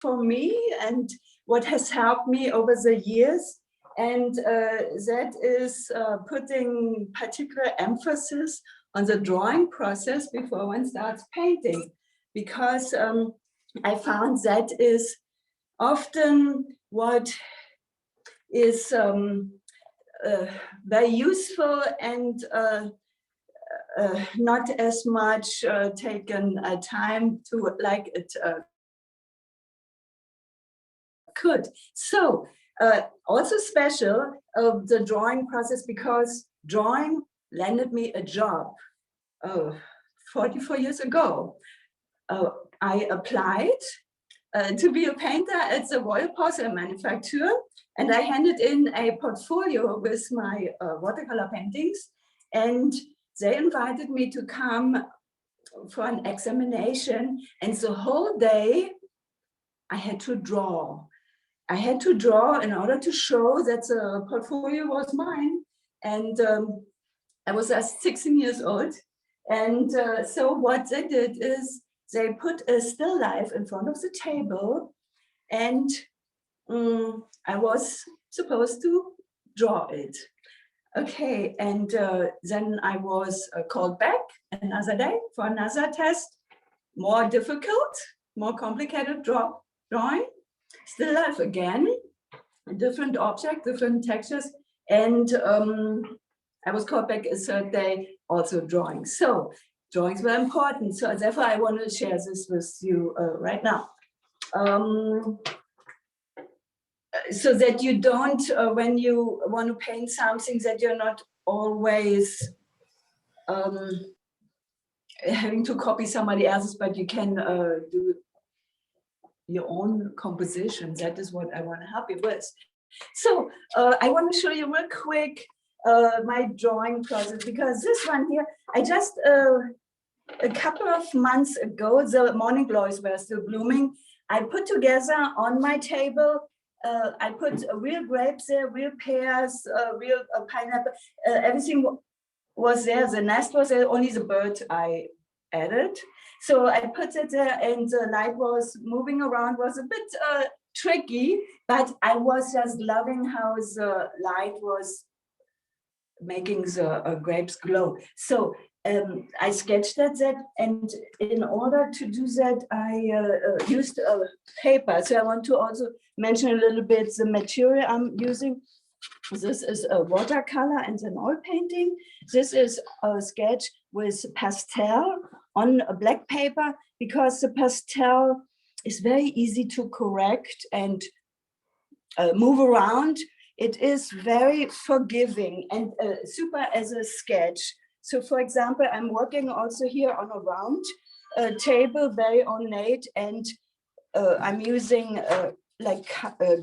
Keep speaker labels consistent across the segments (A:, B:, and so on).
A: for me and what has helped me over the years. And that is putting particular emphasis on the drawing process before one starts painting, because I found that is often what is very useful and not as much taken time to like it could. So also special the drawing process, because drawing landed me a job 44 years ago. I applied to be a painter at the Royal Porcelain Manufacturer, and I handed in a portfolio with my watercolor paintings, and they invited me to come for an examination, and the whole day I had to draw. I had to draw in order to show that the portfolio was mine. And I was 16 years old. And so what they did is they put a still life in front of the table, and I was supposed to draw it. Okay, and then I was called back another day for another test, more difficult, more complicated drawing. Still life again, a different object, different textures, and I was called back a third day, also drawing. So drawings were important, so therefore I want to share this with you right now. So that you don't, when you want to paint something, that you're not always having to copy somebody else's, but you can do your own composition. That is what I want to help you with. So I want to show you real quick my drawing process, because this one here, I just, a couple of months ago, the morning glories were still blooming. I put together on my table, I put real grapes there, real pears, real pineapple, everything was there. The nest was there, only the bird I added. So I put it there, and the light was moving around, was a bit tricky, but I was just loving how the light was making the grapes glow. So I sketched that, and in order to do that, I used paper. So I want to also mention a little bit the material I'm using. This is a watercolor and an oil painting. This is a sketch with pastel on a black paper, because the pastel is very easy to correct and move around. It is very forgiving and super as a sketch. So for example, I'm working also here on a round table, very ornate, and I'm using like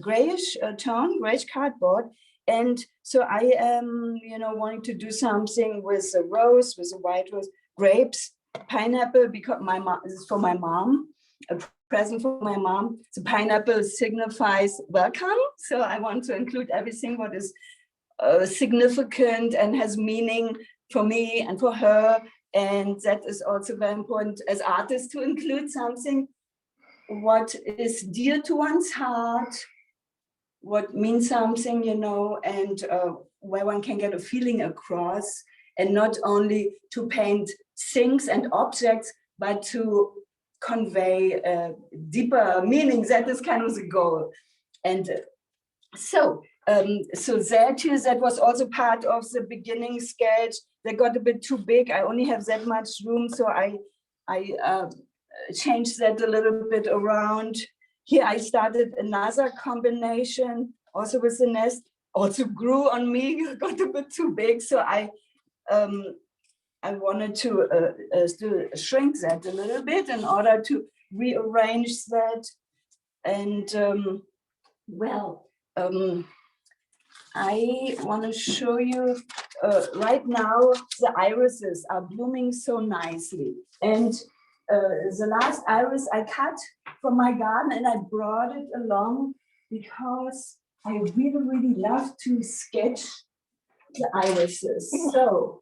A: grayish tone, grayish cardboard. And so I am, wanting to do something with a rose, with a white rose, grapes, pineapple, because my mom, this is for my mom, a present for my mom. The pineapple signifies welcome. So I want to include everything what is significant and has meaning for me and for her. And that is also very important as artists, to include something what is dear to one's heart, what means something, and where one can get a feeling across, and not only to paint things and objects, but to convey deeper meanings. That is kind of the goal. And so that was also part of the beginning sketch. They got a bit too big. I only have that much room, so I changed that a little bit around. Here I started another combination, also with the nest, also grew on me, got a bit too big. So I wanted to still shrink that a little bit in order to rearrange that. And I want to show you right now the irises are blooming so nicely. And the last iris I cut from my garden, and I brought it along because I really, really love to sketch the irises. So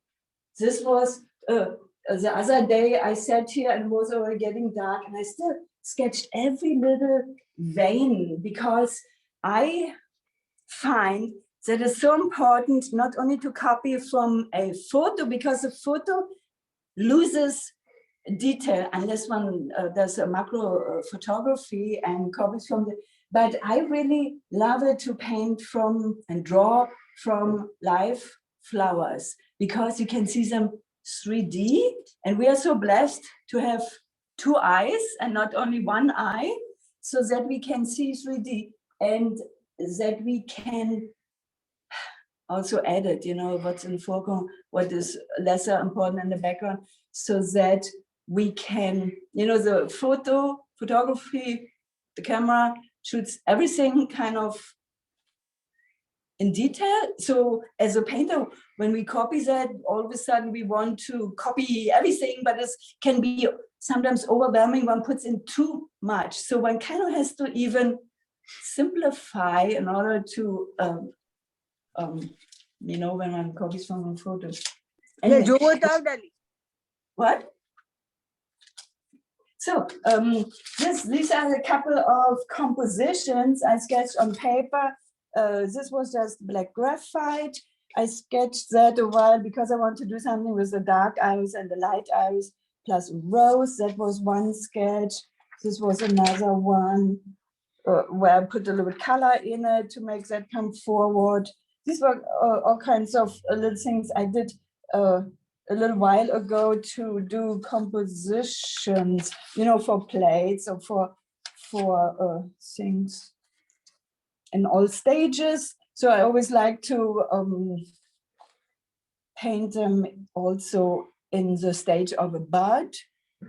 A: this was the other day I sat here and it was already getting dark, and I still sketched every little vein, because I find that it's so important not only to copy from a photo, because a photo loses detail unless one does a macro photography and copies from the, but I really love it to paint from and draw from live flowers, because you can see them 3D, and we are so blessed to have 2 eyes and not only 1 eye, so that we can see 3D, and that we can also edit, you know, what's in the foreground, what is lesser important in the background, so that we can, you know, the photography, the camera shoots everything kind of in detail. So as a painter, when we copy that, all of a sudden we want to copy everything, but it can be sometimes overwhelming. One puts in too much. So one kind of has to even simplify in order to, you know, when one copies from a photo. Anyway, what? So these are a couple of compositions I sketched on paper. This was just black graphite. I sketched that a while because I want to do something with the dark iris and the light iris plus rose. That was one sketch. This was another one where I put a little color in it to make that come forward. These were all kinds of little things I did a little while ago to do compositions, you know, for plates or for things in all stages. So I always like to paint them also in the stage of a bud.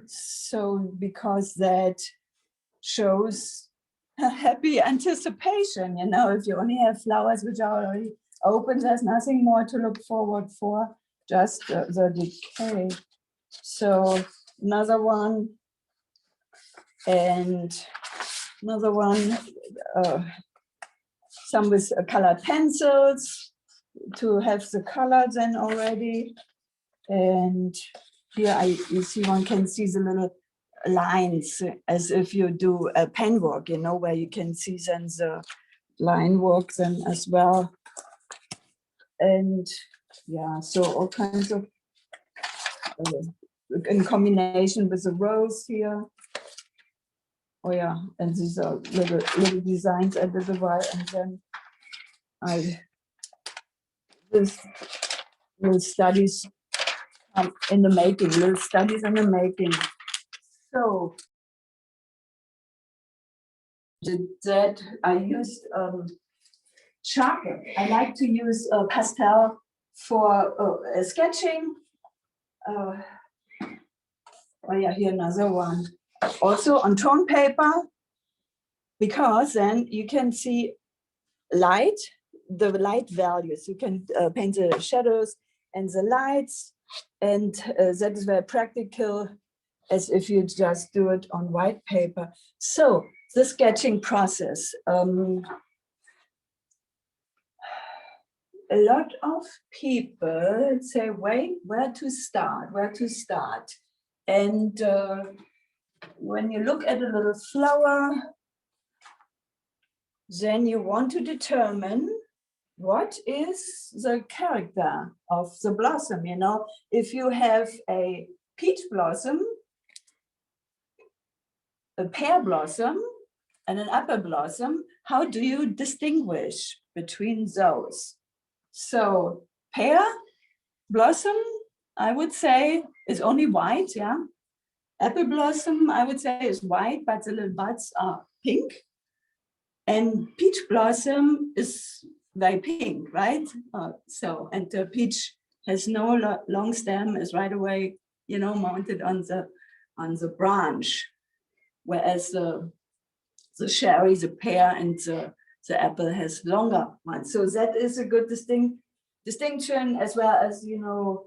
A: So because that shows a happy anticipation, you know, if you only have flowers which are already open, there's nothing more to look forward for, just the decay. So another one, and another one, some with colored pencils to have the color then already. And here you see, one can see the little lines as if you do a pen work, you know, where you can see then the line work then as well. And yeah, so all kinds of in combination with the rose here. Oh yeah, and these are little designs I did a while, and then this little studies in the making, little studies in the making. So that I used charcoal. I like to use pastel for sketching. Oh yeah, here another one. Also on tone paper, because then you can see light, the light values. You can paint the shadows and the lights, and that is very practical, as if you just do it on white paper. So the sketching process. A lot of people say, wait, where to start? And when you look at a little flower, then you want to determine what is the character of the blossom. You know, if you have a peach blossom, a pear blossom, and an apple blossom, how do you distinguish between those? So pear blossom, I would say, is only white, yeah. Apple blossom, I would say, is white, but the little buds are pink. And peach blossom is very pink, right? So, and the peach has no long stem, is right away, you know, mounted on the branch, whereas the cherry, the pear, and the apple has longer ones. So that is a good distinction, as well as, you know,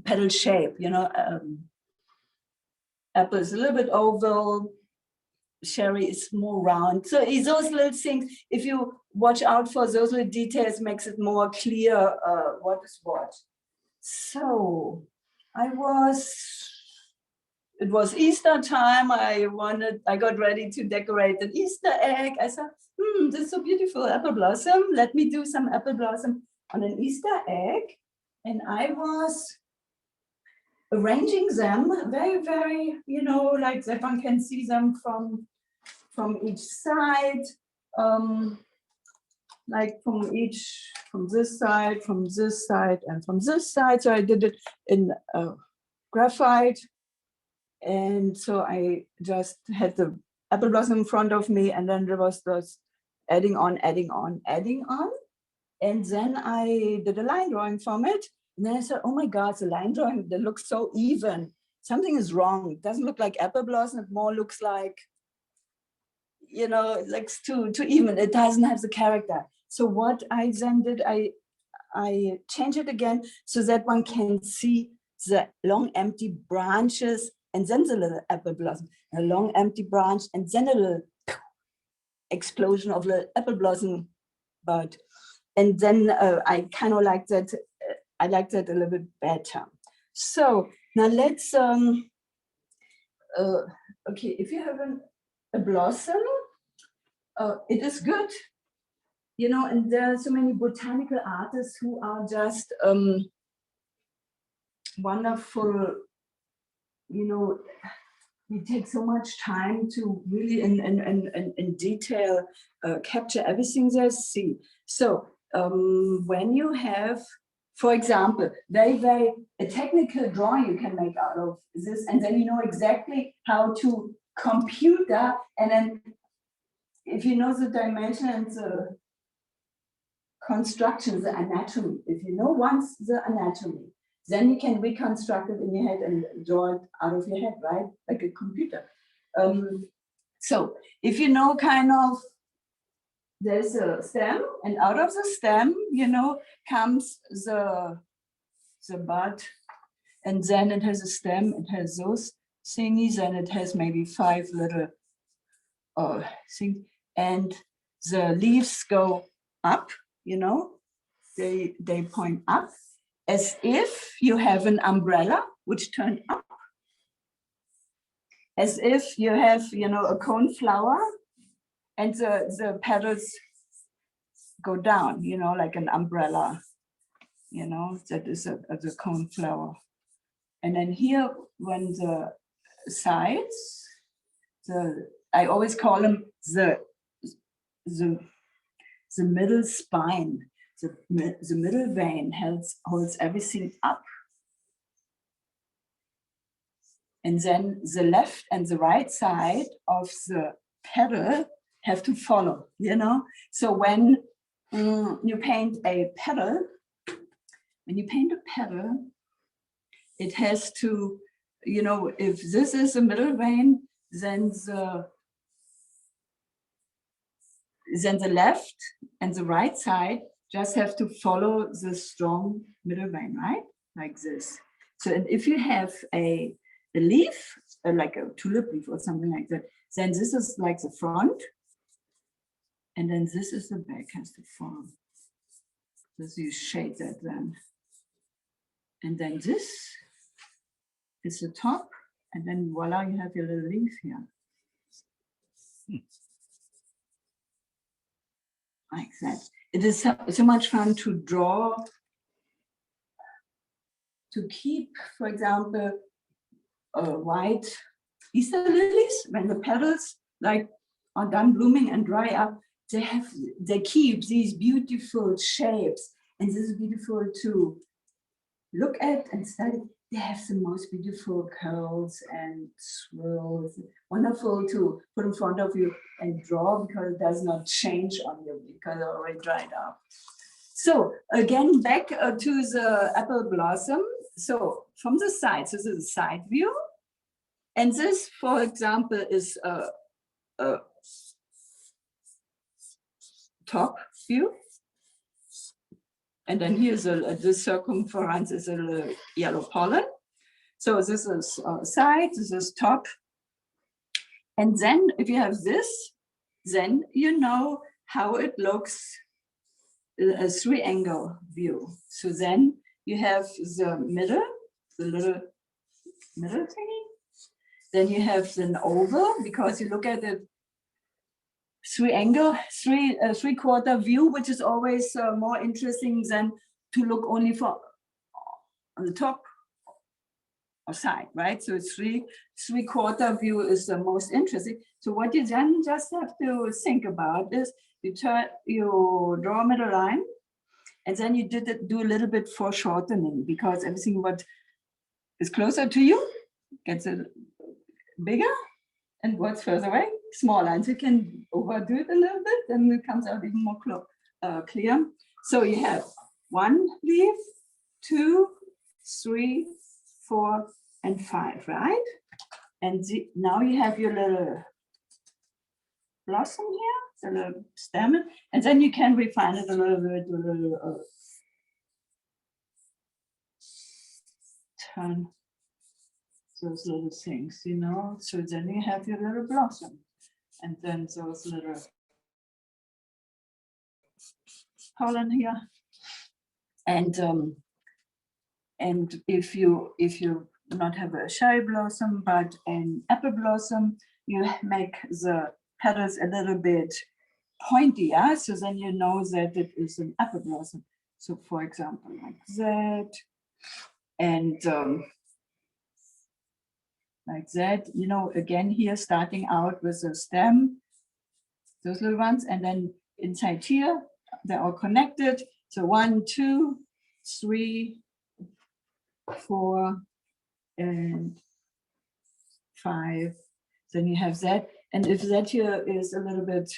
A: petal shape, you know, apple is a little bit oval, cherry is more round. So those little things, if you watch out for those little details, makes it more clear what is what. So I was it was Easter time. I got ready to decorate an Easter egg. I said, this is so beautiful, apple blossom. Let me do some apple blossom on an Easter egg. And I was arranging them very, very, like that one can see them from each side, like from this side, and from this side. So I did it in graphite. And so I just had the apple blossom in front of me, and then there was this adding on. And then I did a line drawing from it. And then I said, oh my God, the line drawing, that looks so even. Something is wrong. It doesn't look like apple blossom. It more looks like, it looks too even. It doesn't have the character. So what I then did, I changed it again so that one can see the long empty branches and then the little apple blossom, a long empty branch, and then a little explosion of the apple blossom bud. And then I kind of like that. I like that a little bit better. So now let's, okay, if you have a blossom, it is good, and there are so many botanical artists who are just wonderful. We take so much time to really in detail capture everything they see. So when you have, for example, a technical drawing you can make out of this, and then you know exactly how to compute that, and then if you know the dimension and the construction, the anatomy, if you know once the anatomy, then you can reconstruct it in your head and draw it out of your head, right? Like a computer. So if you know kind of, there's a stem, and out of the stem, comes the bud, and then it has a stem, it has those thingies, and it has maybe 5 little things, and the leaves go up, they point up, as if you have an umbrella which turned up, as if you have, a cone flower, and the petals go down, like an umbrella, that is a cone flower. And then here, when the sides, I always call them the middle spine, the middle vein holds everything up. And then the left and the right side of the petal have to follow, So when you paint a petal, it has to, if this is the middle vein, then the left and the right side just have to follow the strong middle vein, right? Like this. So if you have a leaf, like a tulip leaf or something like that, then this is like the front, and then this is the back, has to follow. So you shade that then. And then this is the top, and then voila, you have your little leaf here. Like that. It is so much fun to draw, to keep, for example, white Easter lilies, when the petals are done blooming and dry up, they keep these beautiful shapes, and this is beautiful to look at and study. They have the most beautiful curls and swirls. Wonderful to put in front of you and draw, because it does not change on you because it already dried up. So again, back to the apple blossom. So from the side, so this is a side view. And this, for example, is a top view. And then here's this circumference is a little yellow pollen. So this is side, this is top. And then if you have this, then you know how it looks, a 3-angle view. So then you have the middle, the little thingy. Then you have an oval, because you look at it three-quarter view, which is always more interesting than to look only for on the top or side, right? So three-quarter view is the most interesting. So what you then just have to think about is you draw a middle line, and then you do a little bit foreshortening, because everything what is closer to you gets bigger, and what's further away, smaller. And you can overdo it a little bit, then it comes out even more clear. So you have 1 leaf, 2, 3, 4, and 5, right? And now you have your little blossom here, the little stem, and then you can refine it a little bit, turn those little things, you know. So then you have your little blossom, and then those little pollen here, and if you not have a cherry blossom but an apple blossom, you make the petals a little bit pointier, so then you know that it is an apple blossom. So for example, like that, and like that, you know, again here starting out with a stem, those little ones, and then inside here they're all connected. So 1, 2, 3, 4, and 5. Then you have that, and if that here is a little bit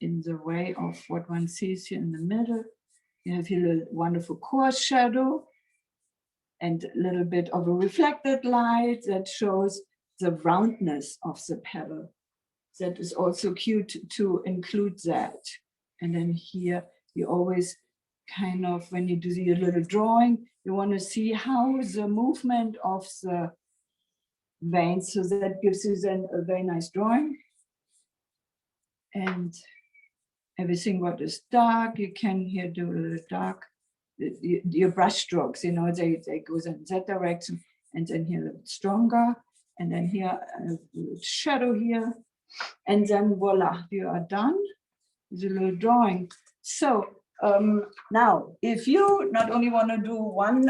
A: in the way of what one sees here in the middle, you have here a wonderful coarse shadow and a little bit of a reflected light that shows the roundness of the petal. That is also cute to include that. And then here you always kind of, when you do your little drawing, you want to see how the movement of the veins, so that gives you then a very nice drawing. And everything what is dark, you can here do a little dark. Your brush strokes, you know, they go in that direction, and then here a little stronger, and then here a little shadow here, and then voila, you are done with a little drawing. So now, if you not only want to do one,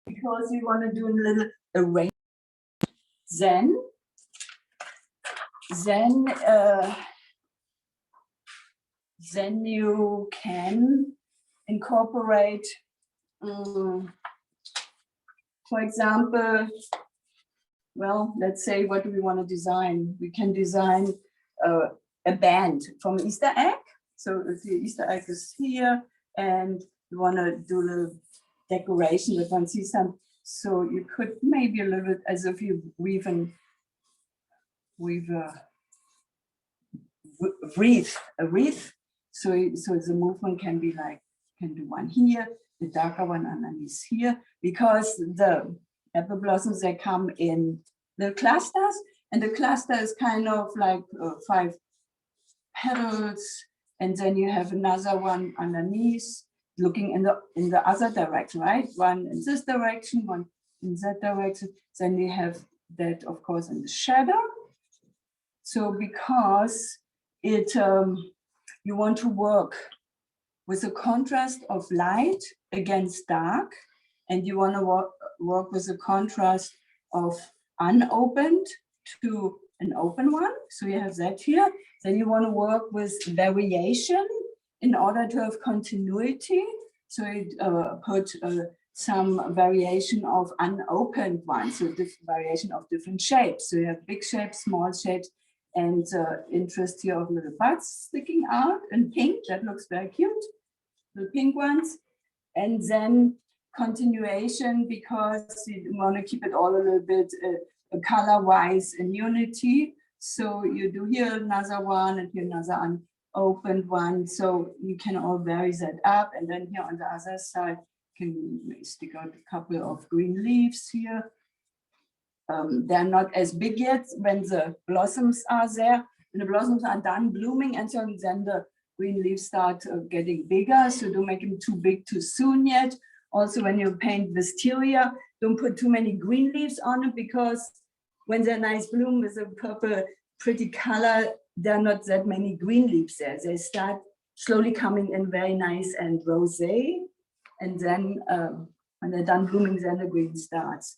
A: because you want to do a little arrangement, then you can incorporate, for example, well, let's say, what do we want to design? We can design a band from an Easter egg. So if the Easter egg is here, and you want to do a little decoration that one sees some, so you could maybe a little bit, as if you weave a wreath. So the movement can be like, can do one here, the darker one underneath here, because the apple blossoms, they come in the clusters, and the cluster is kind of like 5 petals, and then you have another one underneath looking in the other direction, right? One in this direction, one in that direction. Then you have that, of course, in the shadow. So because it you want to work with a contrast of light against dark, and you want to work with a contrast of unopened to an open one. So you have that here. Then you want to work with variation in order to have continuity. So you put some variation of unopened ones, so variation of different shapes. So you have big shapes, small shapes, and interest here of little buds sticking out in pink. That looks very cute, the pink ones. And then continuation, because you want to keep it all a little bit color-wise in unity. So you do here another one, and here another unopened one. So you can all vary that up. And then here on the other side, can stick out a couple of green leaves here. They're not as big yet when the blossoms are there. When the blossoms are done blooming, and so then the green leaves start getting bigger. So don't make them too big too soon yet. Also, when you paint wisteria, don't put too many green leaves on it, because when they're nice bloom with a purple, pretty color, there are not that many green leaves there. They start slowly coming in very nice and rosé. And then when they're done blooming, then the green starts.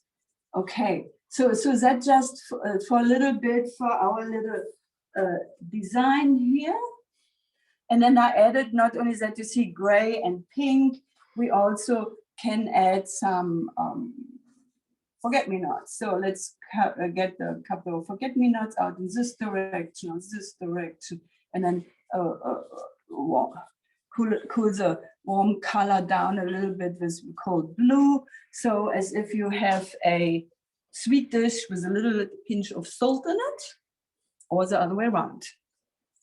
A: Okay, so that just for a little bit for our little design here. And then I added not only that you see gray and pink, we also can add some forget-me-nots. So let's get a couple of forget-me-nots out in this direction or this direction, and then cool the warm color down a little bit with cold blue. So as if you have a sweet dish with a little pinch of salt in it, or the other way around.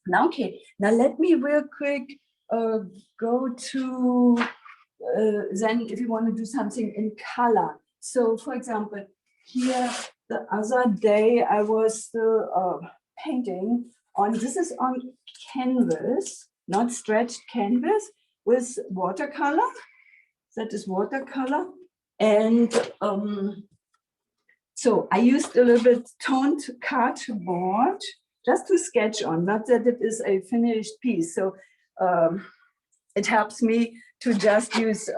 A: Now, okay, now let me real quick go to then if you want to do something in color. So for example, here the other day I was still painting on, this is on canvas, not stretched canvas, with watercolor. That is watercolor. And so I used a little bit toned cardboard just to sketch on, not that it is a finished piece. So it helps me to just use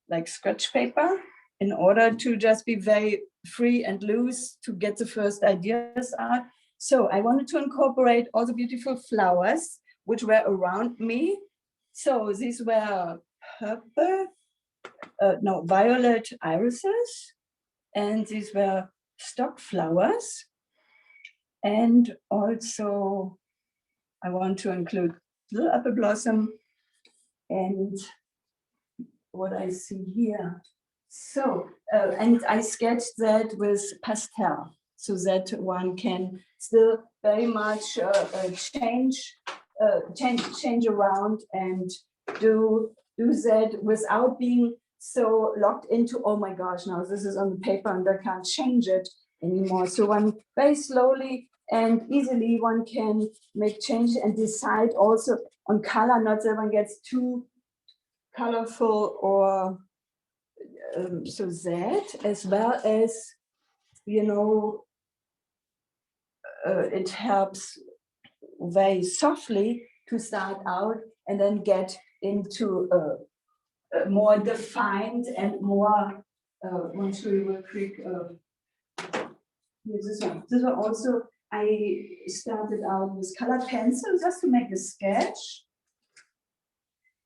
A: like scratch paper in order to just be very free and loose to get the first ideas out. So I wanted to incorporate all the beautiful flowers which were around me. So these were purple, no, violet irises, and these were stock flowers. And also I want to include little apple blossom and what I see here. So, and I sketched that with pastel, so that one can still very much change around and do that without being so locked into, oh my gosh, now this is on the paper and I can't change it anymore. So one very slowly and easily one can make change and decide also on color, not that one gets too colorful or so that, as well as, you know, it helps very softly to start out and then get into a more defined and more, one show you real quick, here's this one. This one also, I started out with colored pencil just to make a sketch.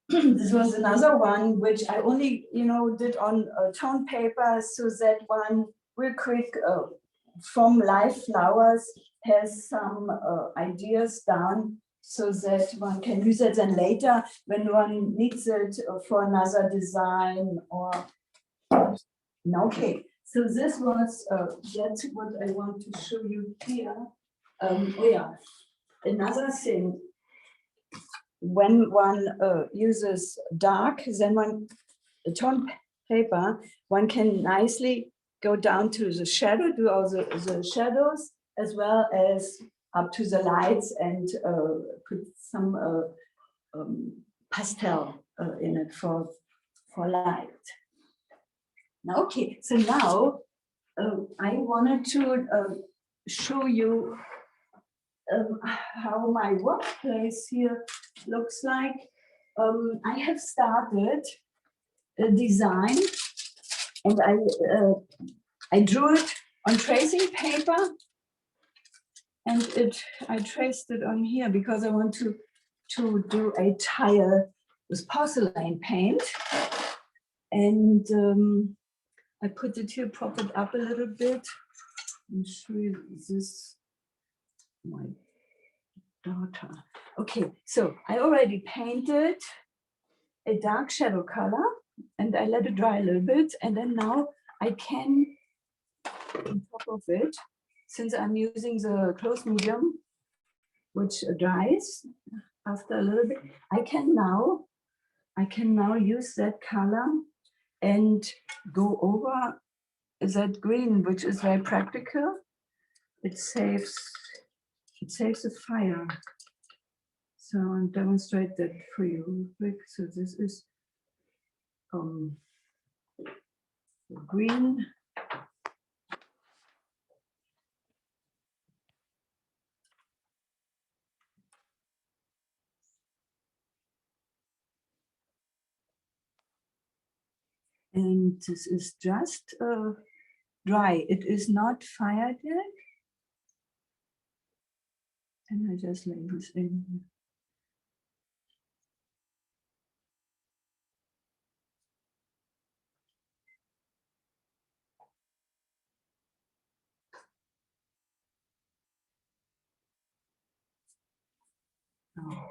A: This was another one which I only, you know, did on tone paper, so that one real quick from live flowers has some ideas down, so that one can use it then later when one needs it for another design or. Okay, so this was that's what I want to show you here. Oh yeah, another thing. When one uses dark, then one tone paper, one can nicely go down to the shadow, do all the shadows, as well as up to the lights, and put some pastel in it for light. Now, okay, so now I wanted to show you how my workplace here looks like. I have started a design, and I drew it on tracing paper, and I traced it on here because I want to do a tile with porcelain paint, and I put it here, prop it up a little bit, and show you this. My daughter. Okay, so I already painted a dark shadow color and I let it dry a little bit, and then now I can, on top of it, since I'm using the close medium, which dries after a little bit, I can now use that color and go over that green, which is very practical. It saves the fire. So I'll demonstrate that for you real quick. So this is So green. And this is just dry. It is not fired yet. And I just lay this in here. Oh.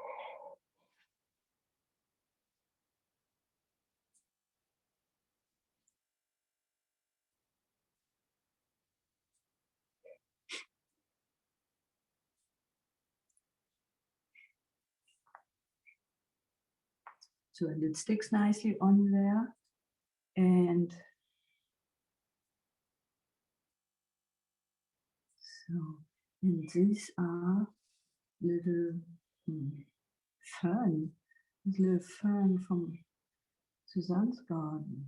A: So and it sticks nicely on there. And so, and these are little fern, this little fern from Suzanne's garden.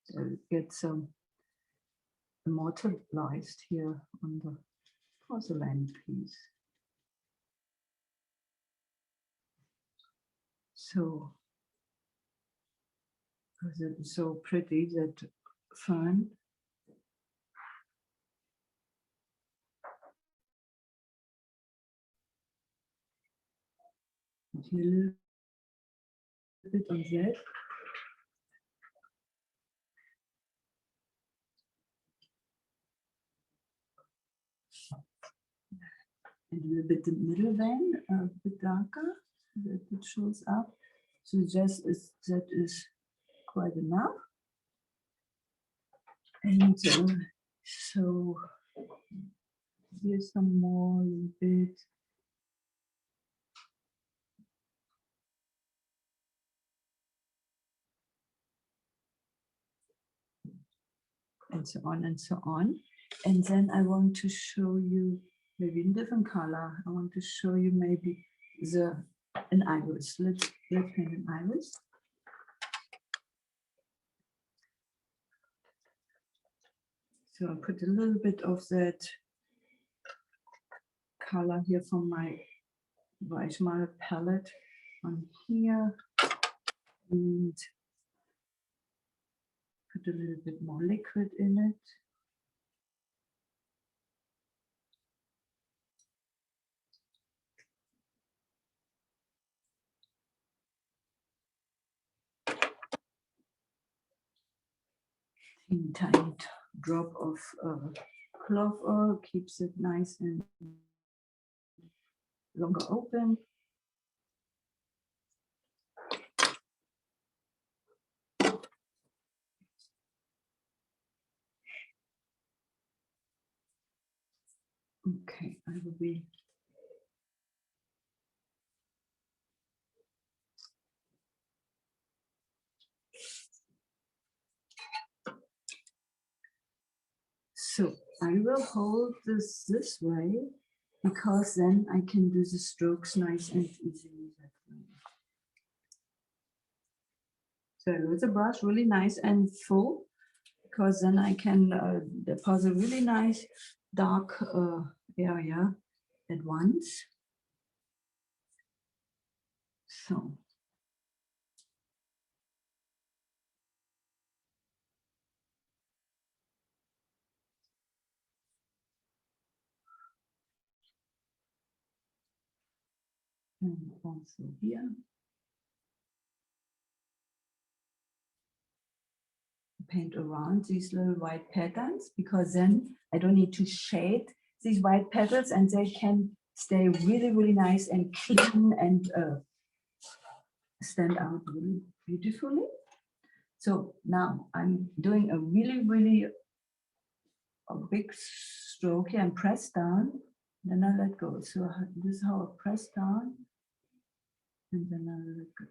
A: So it gets immortalized here on the porcelain piece. So, because it is so pretty, that fern. And here a little bit on that. And a little bit the middle vein, a bit darker, that it shows up. So just that is quite enough. And so here's some more, a little bit. And so on and so on. And then I want to show you maybe in different color. I want to show you maybe an iris. Let's paint an iris. So I put a little bit of that color here from my Weichmaler palette on here, and put a little bit more liquid in it. Tiny drop of clove oil keeps it nice and longer open. Okay, I will be so I will hold this way, because then I can do the strokes nice and easily that way. So I load the brush really nice and full, because then I can deposit a really nice dark area at once. So. And also here. Paint around these little white patterns, because then I don't need to shade these white petals, and they can stay really, really nice and clean and stand out really beautifully. So now I'm doing a really, really big stroke here and press down, then I let go. So this is how I press down, and then I let go.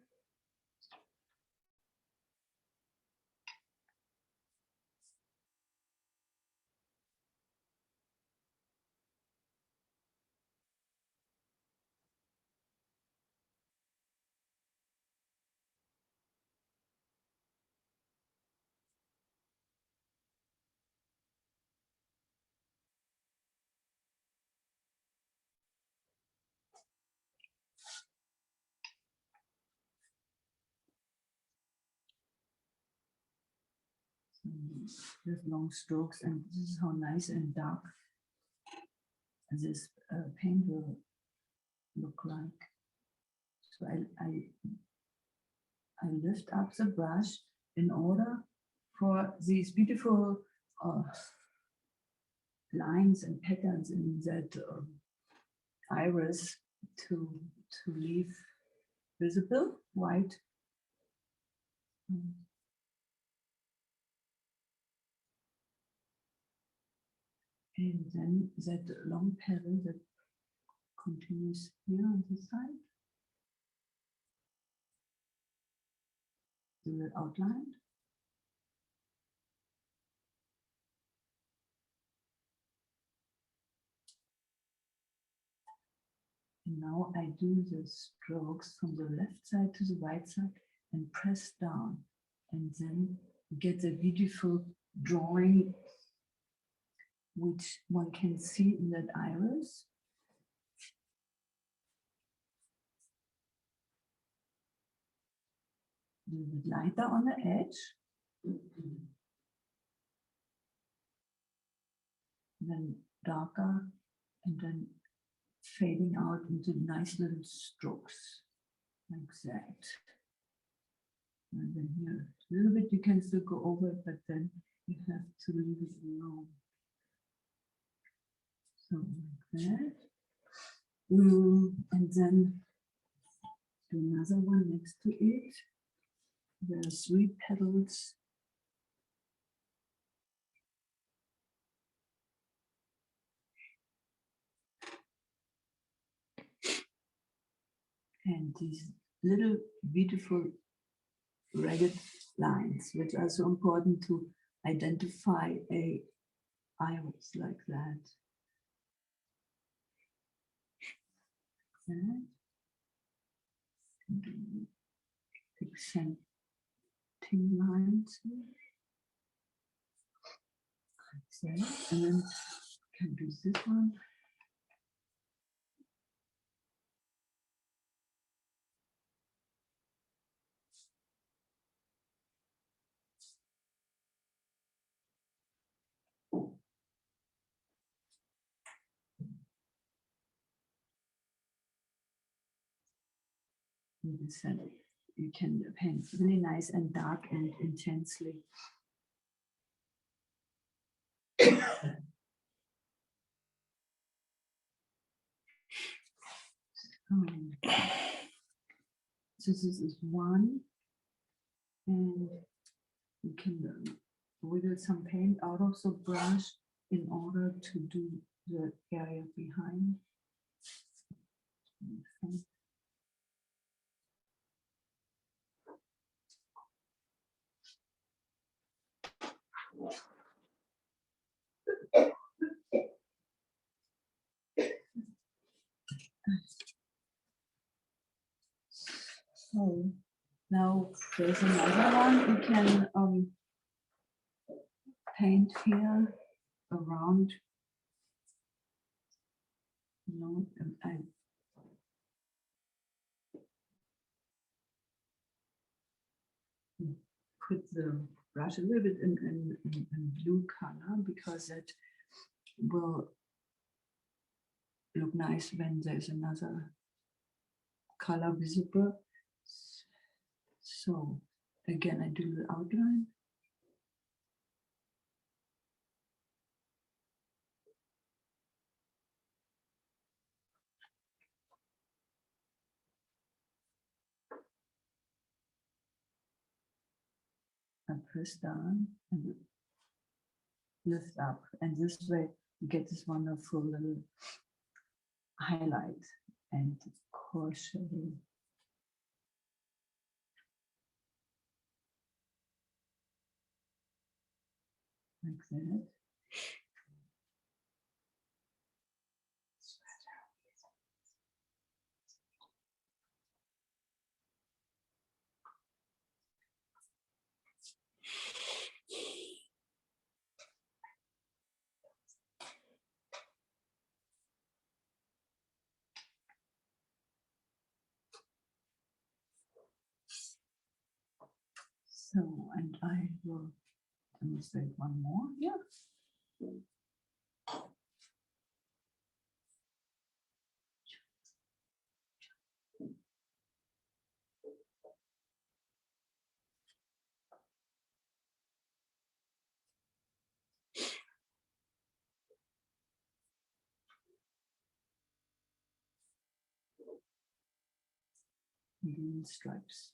A: With long strokes, and this is how nice and dark this paint will look like. So I lift up the brush in order for these beautiful lines and patterns in that iris to leave visible, white. And then that long petal that continues here on the side, the outline. And now I do the strokes from the left side to the right side and press down, and then get the beautiful drawing which one can see in that iris. A little bit lighter on the edge, then darker, and then fading out into nice little strokes like that. And then here, a little bit, you can still go over it, but then you have to leave it alone. So like that. And then do another one next to it. There are 3 petals. And these little beautiful ragged lines, which are so important to identify a iris like that. Accenting lines here. Like that. And then can do this one. You can paint really nice and dark and intensely. So this is one, and you can wiggle some paint out of the brush in order to do the area behind. So now there's another one you can paint here around. You know, I put the brush a little bit in blue color because that will look nice when there's another color visible. So again, I do the outline. I press down and lift up, and this way you get this wonderful little highlight and core shading. Like that. So, and I will demonstrate one more here. Green stripes.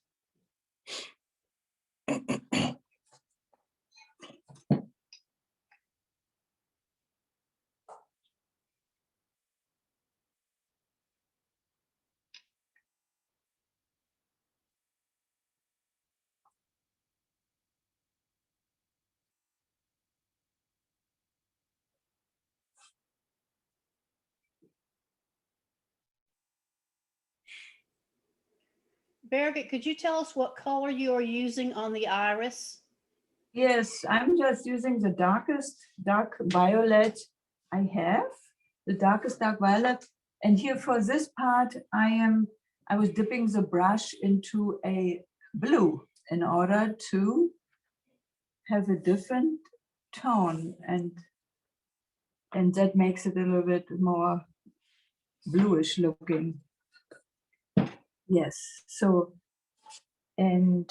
B: Birgit, could you tell us what color you are using on the iris?
A: Yes, I'm just using the darkest dark violet I have, the darkest dark violet. And here for this part, I was dipping the brush into a blue in order to have a different tone, and that makes it a little bit more bluish looking. Yes, so, and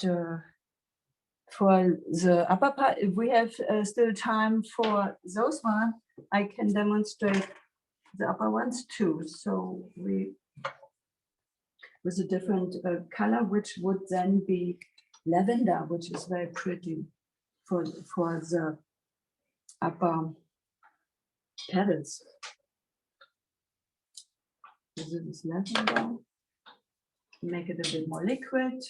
A: for the upper part, if we have still time for those one, I can demonstrate the upper ones too. So we, with a different color, which would then be lavender, which is very pretty for the upper petals. This is lavender. Make it a bit more liquid.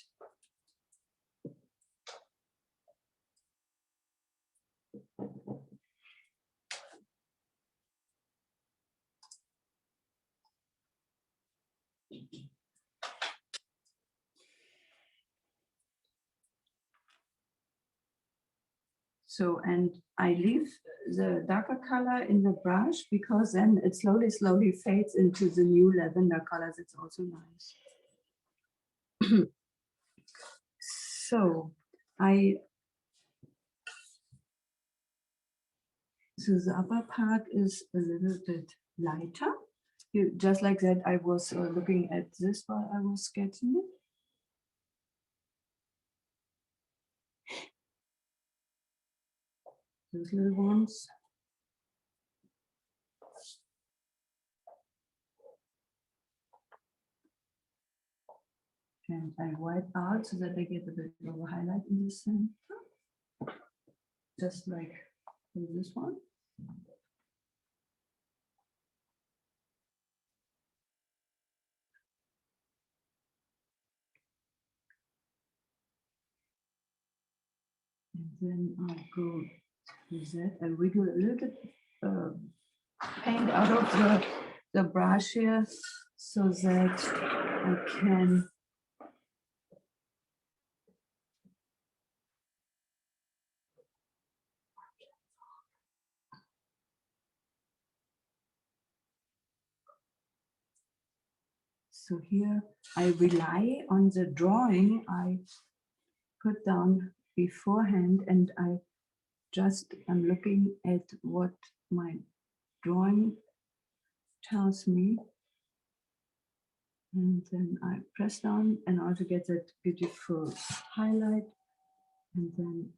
A: So, and I leave the darker color in the brush because then it slowly fades into the new lavender colors. It's also nice. So so the upper part is a little bit lighter. Just like that, I was looking at this while I was sketching it. Those little ones. And I wipe out so that I get a bit of a highlight in the center. Just like this one. And then I'll go with that. I wiggle a little bit paint out of the brush here so that I can so here I rely on the drawing I put down beforehand, and I'm looking at what my drawing tells me, and then I press down in order to get that beautiful highlight, and then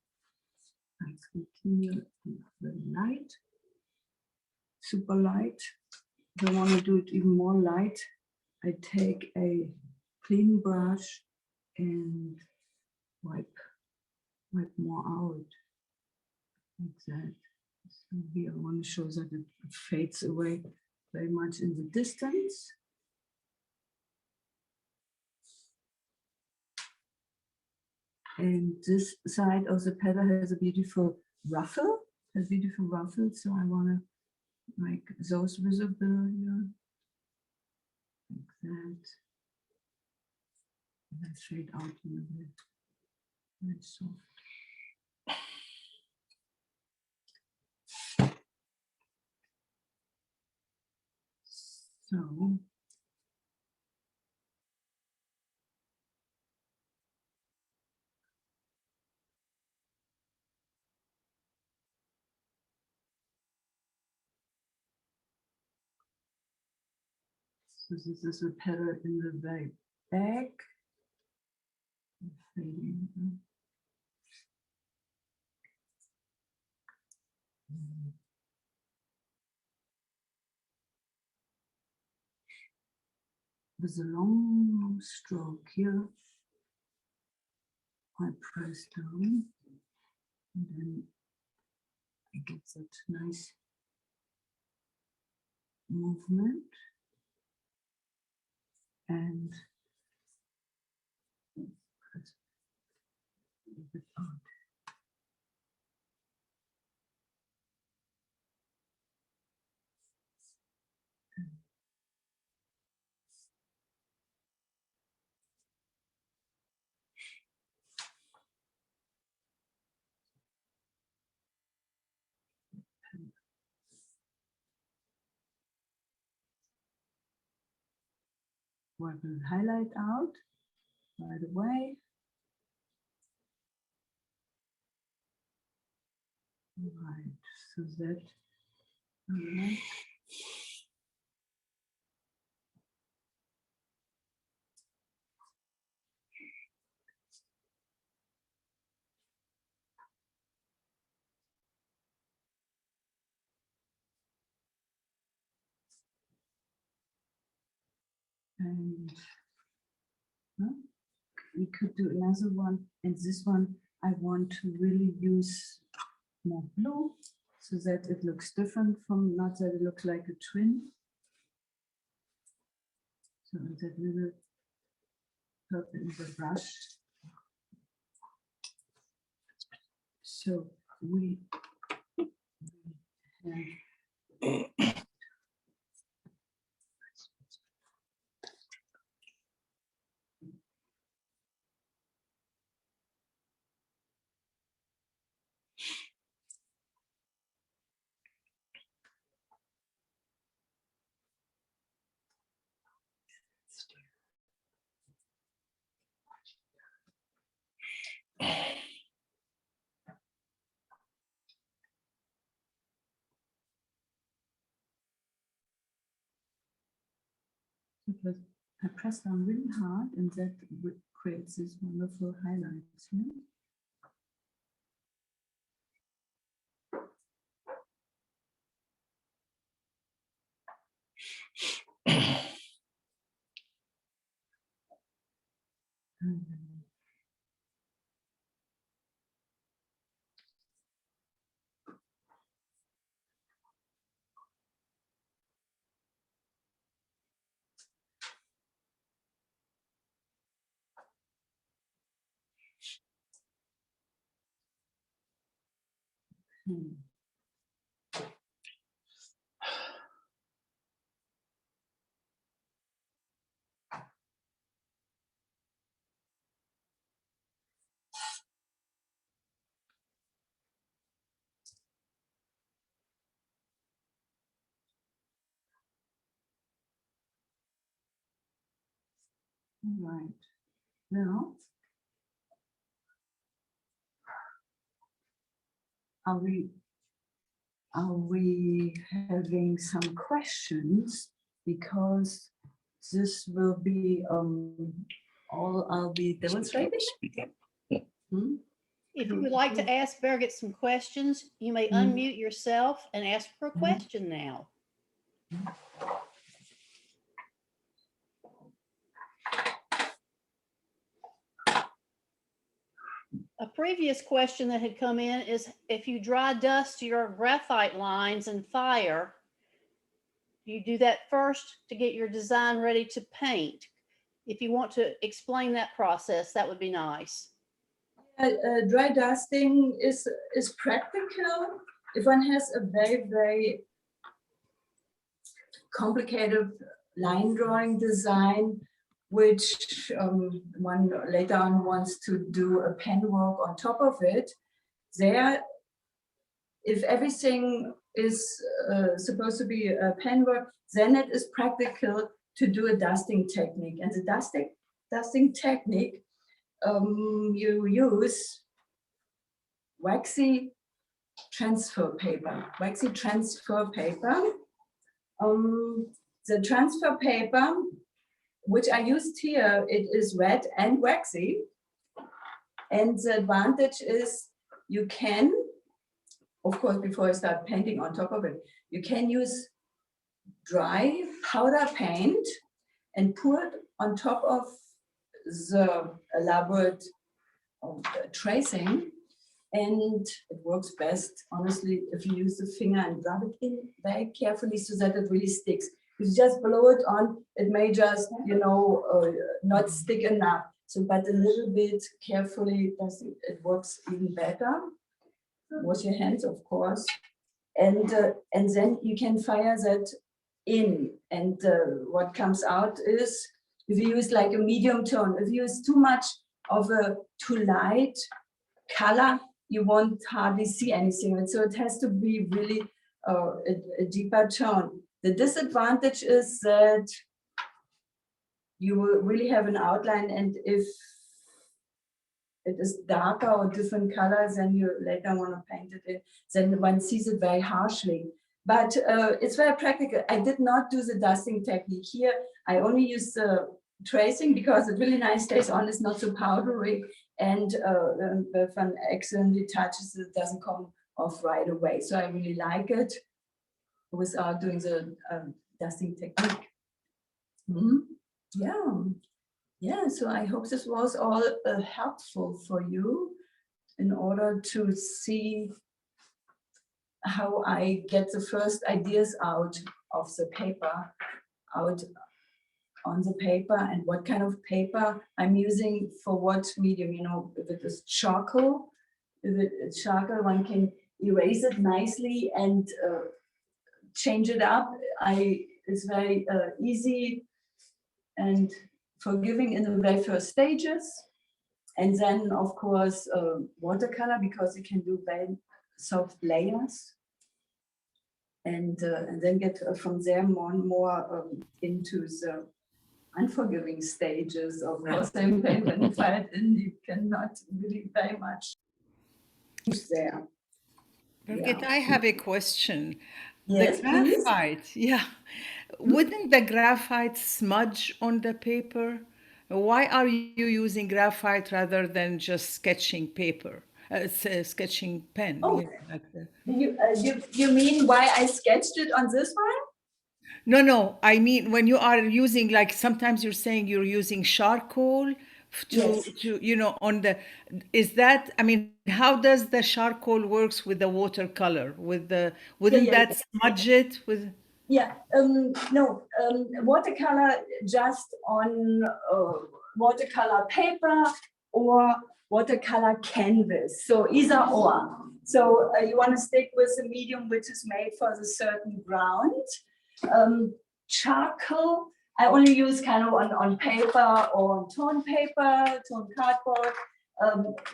A: I continue the light, super light. If I want to do it even more light, I take a clean brush and wipe more out, like that. So here I want to show that it fades away very much in the distance. And this side of the petal has a beautiful ruffle, so I want to make those visible here, like that. And then fade out a little bit, very soft. So So this is a pedal in the very back. With a long stroke here, I press down and then I get that nice movement and press a little bit out. Work the highlight out right away. Right, so that and we could do another one, and this one I want to really use more blue so that it looks different from, not that it looks like a twin. So that little purple in the brush. So we have because I press down really hard and that creates this wonderful highlights here. All right, now are we having some questions, because this will be all I'll be demonstrating. Hmm?
B: If you would like to ask Birgit some questions, you may unmute yourself and ask her a question now. A previous question that had come in is, if you dry dust your graphite lines in fire, you do that first to get your design ready to paint. If you want to explain that process, that would be nice.
A: Dry dusting is practical if one has a very, very complicated line drawing design, which one later on wants to do a pen work on top of it. There, if everything is supposed to be a pen work, then it is practical to do a dusting technique. And the dusting technique, you use waxy transfer paper. the transfer paper, which I used here, it is red and waxy. And the advantage is you can, of course, before I start painting on top of it, you can use dry powder paint and pour it on top of the elaborate tracing. And it works best, honestly, if you use the finger and rub it in very carefully so that it really sticks. If you just blow it on, it may just, not stick enough. So, but a little bit carefully, it works even better. Wash your hands, of course. And then you can fire that in. And what comes out is, if you use like a medium tone, if you use too much of a too light color, you won't hardly see anything. So it has to be really a deeper tone. The disadvantage is that you will really have an outline, and if it is darker or different colors and you later want to paint it in, then one sees it very harshly. But it's very practical. I did not do the dusting technique here. I only use the tracing because it really nice stays on. It's not so powdery, and if one accidentally touches it, doesn't come off right away. So I really like it without doing the dusting technique. Yeah, so I hope this was all helpful for you in order to see how I get the first ideas out of the paper, out on the paper, and what kind of paper I'm using for what medium. If it is charcoal, one can erase it nicely and change it up. It's very easy and forgiving in the very first stages. And then, of course, watercolor, because you can do very soft layers. And then get from there more and more into the unforgiving stages. Of course, same paint when you fire it in, you cannot really very much there.
C: Birgit, I have a question.
A: Yes,
C: The
A: please.
C: graphite, yeah. Wouldn't the graphite smudge on the paper? Why are you using graphite rather than just sketching paper, sketching pen?
A: Oh,
C: yeah, like that.
A: you mean why I sketched it on this one?
C: No, I mean when you are using, like sometimes you're saying you're using charcoal
A: Yes.
C: on the, is that, I mean, how does the charcoal works with the watercolor? Wouldn't
A: Yeah.
C: that smudge it with?
A: Yeah, no, watercolor just on watercolor paper or watercolor canvas. So either or. So you want to stick with a medium which is made for the certain ground. Charcoal, I only use kind of on paper or on torn paper, torn cardboard,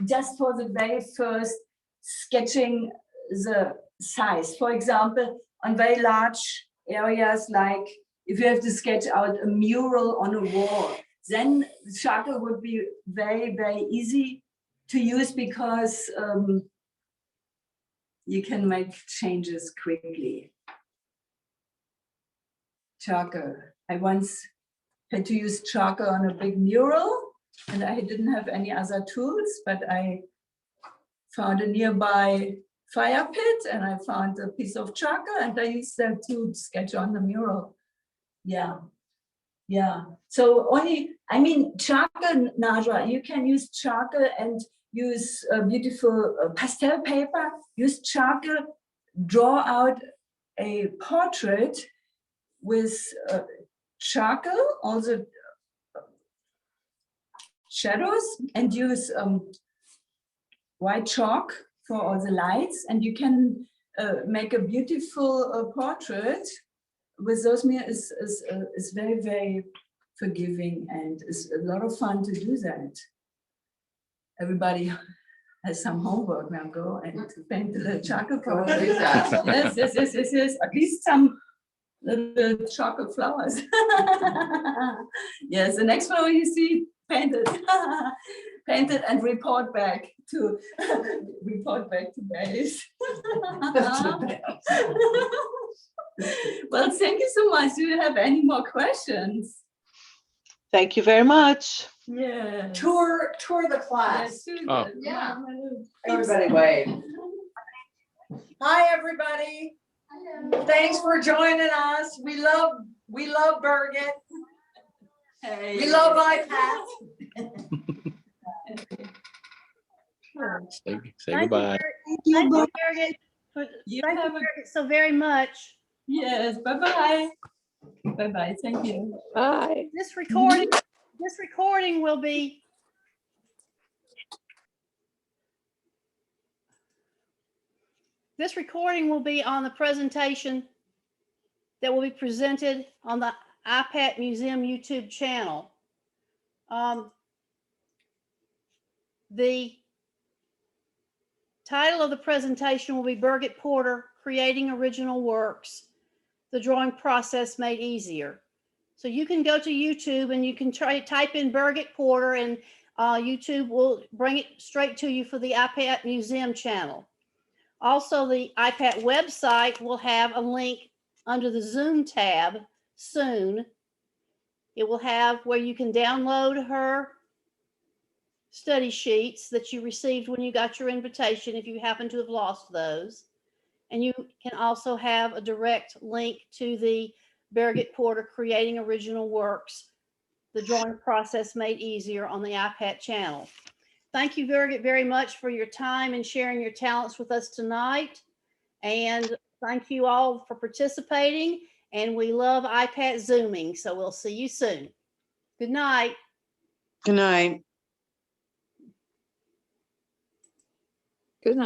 A: just for the very first sketching the size. For example, on very large areas, like if you have to sketch out a mural on a wall, then charcoal would be very, very easy to use because you can make changes quickly. Charcoal. I once had to use charcoal on a big mural, and I didn't have any other tools, but I found a nearby fire pit and I found a piece of charcoal and I used that to sketch on the mural. Yeah. So charcoal, Naja, you can use charcoal and use beautiful pastel paper, use charcoal, draw out a portrait with charcoal, all the shadows, and use white chalk for all the lights, and you can make a beautiful portrait with those. Is very, very forgiving, and it's a lot of fun to do that. Everybody has some homework now. Go and paint a little charcoal portrait. Yes. At least some little chocolate flowers. Yes, the next flower you see, painted. Painted and report back to base. Well, thank you so much. Do you have any more questions?
D: Thank you very much.
A: Yeah.
E: Tour the class.
F: Oh.
E: Yeah. Everybody wave. Hi, everybody. Thanks for joining us. We love Birgit.
A: Hey.
E: We love iPads.
F: Say
B: Thank
F: goodbye.
B: You, Thank you, Birgit.
A: You
B: Thank you,
A: have a,
B: Birgit, so very much.
A: yes, bye-bye. Bye-bye, thank you.
G: Bye.
B: This recording will be on the presentation that will be presented on the iPad Museum YouTube channel. The title of the presentation will be Birgit Porter, Creating Original Works, the Drawing Process Made Easier. So you can go to YouTube and you can try to type in Birgit Porter, and YouTube will bring it straight to you for the iPad Museum channel. Also, the iPad website will have a link under the Zoom tab soon. It will have where you can download her study sheets that you received when you got your invitation if you happen to have lost those. And you can also have a direct link to the Birgit Porter Creating Original Works, the Drawing Process Made Easier on the iPad channel. Thank you, Birgit, very much for your time and sharing your talents with us tonight. And thank you all for participating. And we love iPad Zooming, so we'll see you soon. Good night.
D: Good night.
G: Good night.